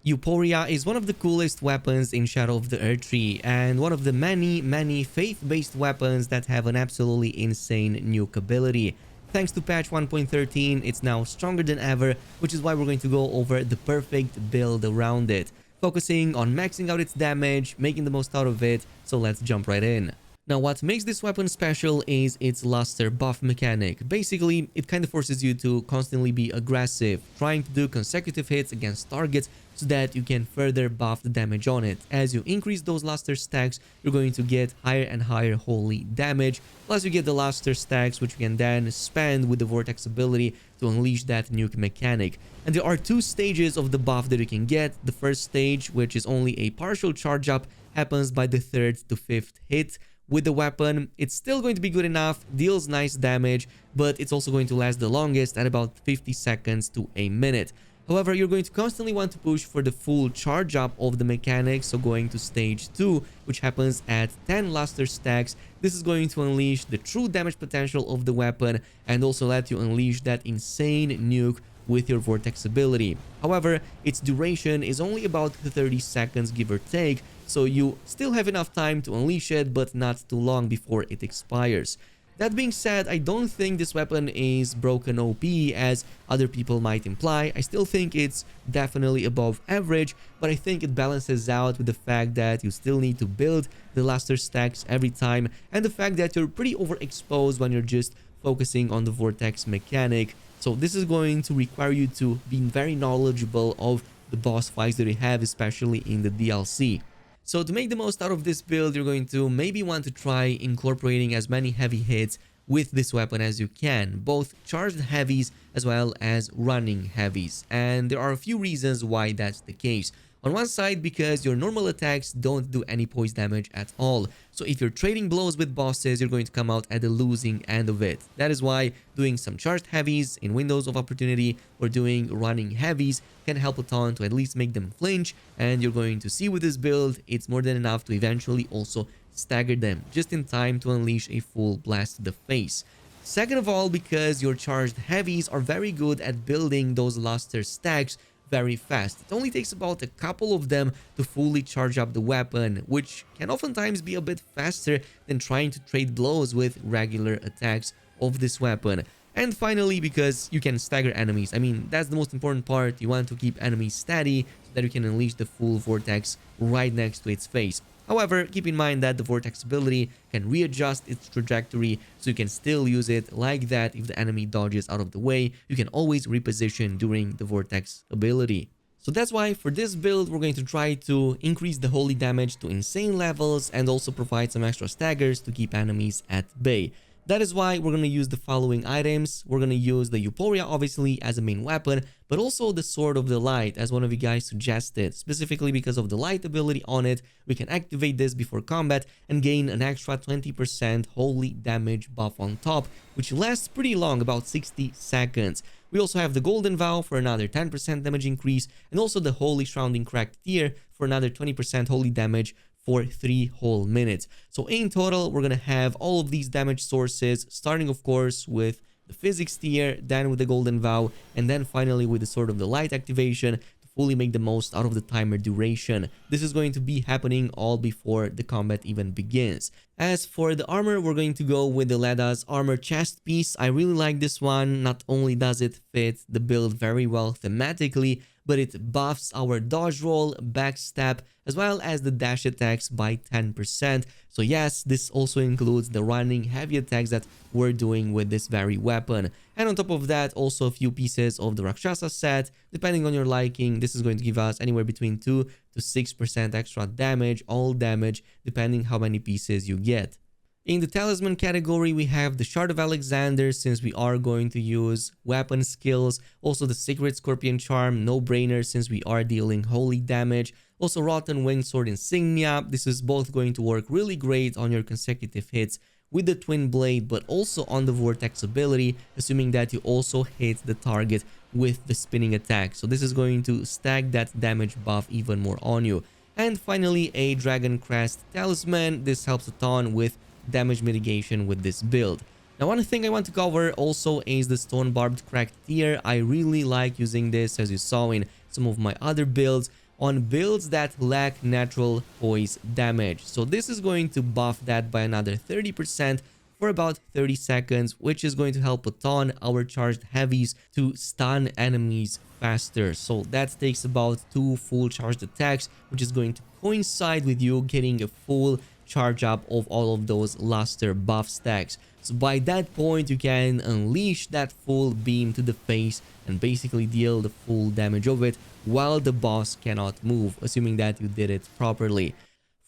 Euporia is one of the coolest weapons in Shadow of the Erdtree, and one of the many faith-based weapons that have an absolutely insane nuke ability. Thanks to patch 1.13, it's now stronger than ever, which is why we're going to go over the perfect build around it, focusing on maxing out its damage, making the most out of it, so let's jump right in. Now, what makes this weapon special is its luster buff mechanic. Basically, it kind of forces you to constantly be aggressive, trying to do consecutive hits against targets so that you can further buff the damage on it. As you increase those luster stacks, you're going to get higher and higher holy damage. Plus, you get the luster stacks, which you can then spend with the vortex ability to unleash that nuke mechanic. And there are two stages of the buff that you can get. The first stage, which is only a partial charge up, happens by the 3rd to 5th hit. With the weapon, it's still going to be good enough, deals nice damage, but it's also going to last the longest at about 50 seconds to a minute. However, you're going to constantly want to push for the full charge up of the mechanic, so going to stage 2, which happens at 10 luster stacks. This is going to unleash the true damage potential of the weapon and also let you unleash that insane nuke with your vortex ability. However, its duration is only about 30 seconds, give or take, so you still have enough time to unleash it, but not too long before it expires. That being said, I don't think this weapon is broken OP as other people might imply. I still think it's definitely above average, but I think it balances out with the fact that you still need to build the luster stacks every time, and the fact that you're pretty overexposed when you're just focusing on the vortex mechanic. So this is going to require you to be very knowledgeable of the boss fights that you have, especially in the DLC. So to make the most out of this build, you're going to maybe want to try incorporating as many heavy hits with this weapon as you can, both charged heavies as well as running heavies. And there are a few reasons why that's the case. On one side, because your normal attacks don't do any poise damage at all. So if you're trading blows with bosses, you're going to come out at the losing end of it. That is why doing some charged heavies in windows of opportunity or doing running heavies can help a ton to at least make them flinch. And you're going to see with this build, it's more than enough to eventually also stagger them just in time to unleash a full blast to the face. Second of all, because your charged heavies are very good at building those luster stacks very fast. It only takes about a couple of them to fully charge up the weapon, which can oftentimes be a bit faster than trying to trade blows with regular attacks of this weapon. And finally, because you can stagger enemies. I mean, that's the most important part. You want to keep enemies steady so that you can unleash the full vortex right next to its face. However, keep in mind that the vortex ability can readjust its trajectory, so you can still use it like that. If the enemy dodges out of the way, you can always reposition during the vortex ability. So that's why for this build, we're going to try to increase the holy damage to insane levels and also provide some extra staggers to keep enemies at bay. That is why we're going to use the following items. We're going to use the Euporia, obviously, as a main weapon, but also the Sword of the Light, as one of you guys suggested. Specifically because of the light ability on it, we can activate this before combat and gain an extra 20% holy damage buff on top, which lasts pretty long, about 60 seconds. We also have the Golden Vow for another 10% damage increase, and also the Holy Shrouding Cracked Tear for another 20% holy damage for 3 whole minutes. So in total, we're gonna have all of these damage sources, starting of course with the physics tier, then with the Golden Vow, and then finally with the Sword of the Light activation to fully make the most out of the timer duration. This is going to be happening all before the combat even begins. As for the armor, we're going to go with the Leda's armor chest piece. I really like this one. Not only does it fit the build very well thematically, but it buffs our dodge roll, backstab, as well as the dash attacks by 10%. So yes, this also includes the running heavy attacks that we're doing with this very weapon. And on top of that, also a few pieces of the Rakshasa set. Depending on your liking, this is going to give us anywhere between 2 to 6% extra damage, all damage, depending how many pieces you get. In the talisman category, we have the Shard of Alexander, since we are going to use weapon skills. Also the Secret Scorpion Charm, no-brainer since we are dealing holy damage. Also Rotten Winged Sword Insignia. This is both going to work really great on your consecutive hits with the Twin Blade, but also on the Vortex ability, assuming that you also hit the target with the spinning attack. So this is going to stack that damage buff even more on you. And finally, a Dragon Crest Talisman. This helps a ton with damage mitigation with this build. Now, one thing I want to cover also is the Stone Barbed Cracked Tear. I really like using this, as you saw in some of my other builds. on builds that lack natural poise damage. So this is going to buff that by another 30% for about 30 seconds, which is going to help a ton our charged heavies to stun enemies faster. So that takes about 2 full charged attacks, which is going to coincide with you getting a full charge up of all of those luster buff stacks. So by that point, you can unleash that full beam to the face and basically deal the full damage of it while the boss cannot move, assuming that you did it properly.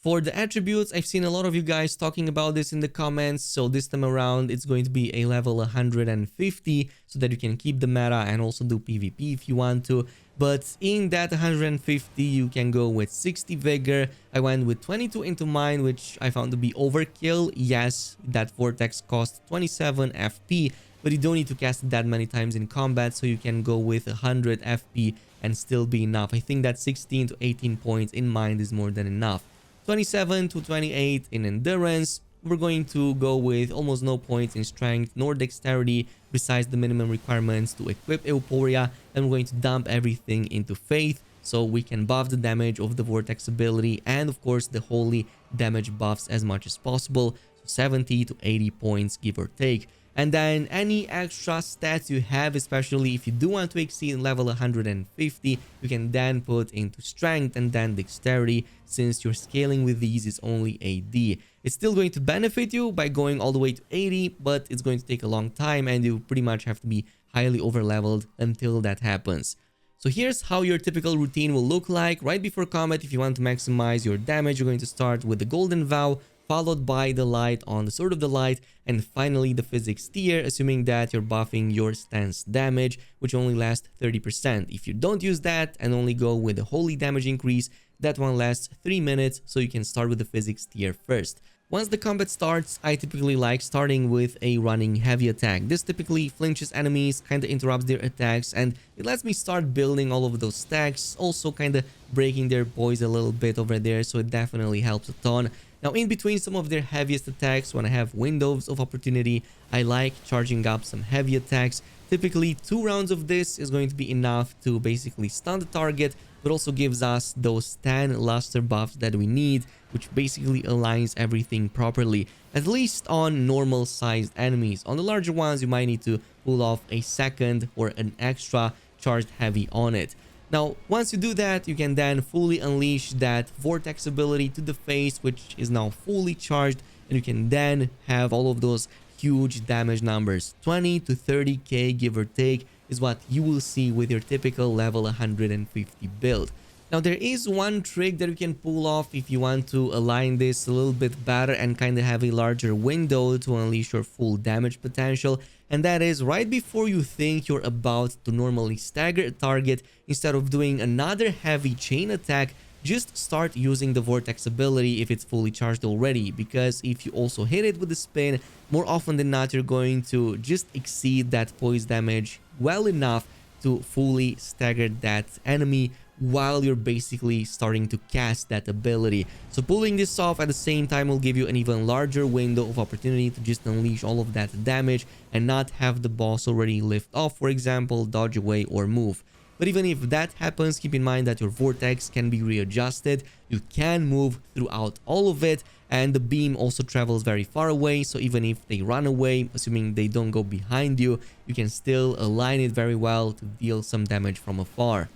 For the attributes, I've seen a lot of you guys talking about this in the comments, so this time around it's going to be a level 150 so that you can keep the meta and also do PvP if you want to. But in that 150, you can go with 60 Vigor. I went with 22 into mine, which I found to be overkill. Yes, that Vortex costs 27 FP, but you don't need to cast it that many times in combat, so you can go with 100 FP and still be enough. I think that 16 to 18 points in mind is more than enough. 27 to 28 in endurance. We're going to go with almost no points in strength nor dexterity besides the minimum requirements to equip Euporia, and we're going to dump everything into faith so we can buff the damage of the vortex ability and of course the holy damage buffs as much as possible, so 70 to 80 points give or take. And then any extra stats you have, especially if you do want to exceed level 150, you can then put into strength and then dexterity, since your scaling with these is only AD. It's still going to benefit you by going all the way to 80, but it's going to take a long time and you pretty much have to be highly overleveled until that happens. So here's how your typical routine will look like. Right before combat, if you want to maximize your damage, you're going to start with the Golden Vow, followed by the light on the Sword of the Light, and finally the physics tier, assuming that you're buffing your stance damage, which only lasts 30%. If you don't use that and only go with the holy damage increase, that one lasts 3 minutes, so you can start with the physics tier first. Once the combat starts, I typically like starting with a running heavy attack. This typically flinches enemies, kinda interrupts their attacks, and it lets me start building all of those stacks, also kinda breaking their poise a little bit over there, so it definitely helps a ton. Now, in between some of their heaviest attacks, when I have windows of opportunity, I like charging up some heavy attacks. Typically, 2 rounds of this is going to be enough to basically stun the target, but also gives us those 10 luster buffs that we need, which basically aligns everything properly, at least on normal sized enemies. On the larger ones, you might need to pull off a second or an extra charged heavy on it. Now, once you do that, you can then fully unleash that vortex ability to the face, which is now fully charged, and you can then have all of those huge damage numbers. 20 to 30k give or take is what you will see with your typical level 150 build. Now, there is one trick that you can pull off if you want to align this a little bit better and kind of have a larger window to unleash your full damage potential. And that is right before you think you're about to normally stagger a target, instead of doing another heavy chain attack, just start using the vortex ability if it's fully charged already, because if you also hit it with the spin, more often than not you're going to just exceed that poise damage well enough to fully stagger that enemy while you're basically starting to cast that ability. So pulling this off at the same time will give you an even larger window of opportunity to just unleash all of that damage and not have the boss already lift off, for example, dodge away or move. But even if that happens, keep in mind that your vortex can be readjusted. You can move throughout all of it, and the beam also travels very far away, so even if they run away, assuming they don't go behind you, you can still align it very well to deal some damage from afar.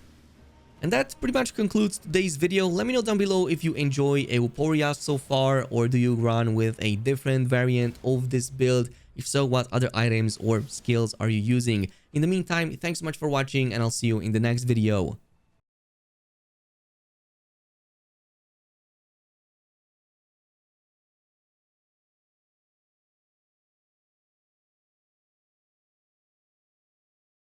And that pretty much concludes today's video. Let me know down below if you enjoy Euporia so far, or do you run with a different variant of this build? If so, what other items or skills are you using? In the meantime, thanks so much for watching, and I'll see you in the next video.